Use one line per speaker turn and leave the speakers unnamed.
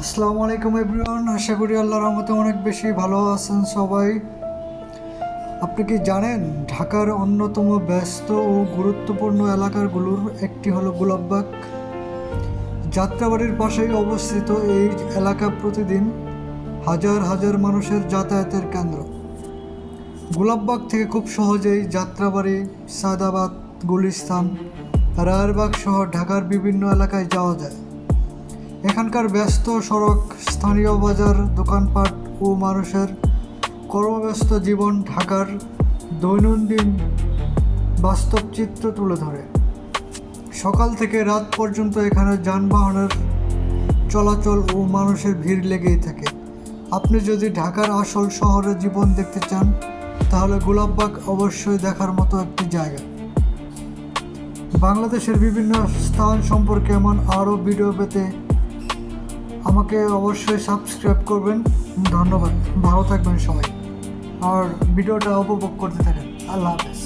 আসসালামু আলাইকুম এভরিওয়ান, আশা করি আল্লাহর রহমতে অনেক বেশি ভালো আছেন সবাই। আপনি কি জানেন ঢাকার অন্যতম ব্যস্ত ও গুরুত্বপূর্ণ এলাকাগুলোর একটি হলো গোলাপবাগ। যাত্রাবাড়ির পাশেই অবস্থিত এই এলাকা প্রতিদিন হাজার হাজার মানুষের যাতায়াতের কেন্দ্র। গোলাপবাগ থেকে খুব সহজেই যাত্রাবাড়ি, সায়দাবাদ, গুলিস্তান, রায়েরবাগ সহ ঢাকার বিভিন্ন এলাকায় যাওয়া যায়। এখানকার ব্যস্ত সড়ক, স্থানীয় বাজার, দোকানপাট ও মানুষের কর্মব্যস্ত জীবন ঢাকার দৈনন্দিন বাস্তব চিত্র তুলে ধরে। সকাল থেকে রাত পর্যন্ত এখানে যানবাহনের চলাচল ও মানুষের ভিড় লেগেই থাকে। আপনি যদি ঢাকার আসল শহরের জীবন দেখতে চান তাহলে গোলাপবাগ অবশ্যই দেখার মতো একটি জায়গা। বাংলাদেশের বিভিন্ন স্থান সম্পর্কে এমন আরও ভিডিও পেতে আমাকে অবশ্যই সাবস্ক্রাইব করবেন। ধন্যবাদ, ভালো থাকবেন সবাই আর ভিডিওটা উপভোগ করতে থাকেন। আল্লাহ হাফেজ।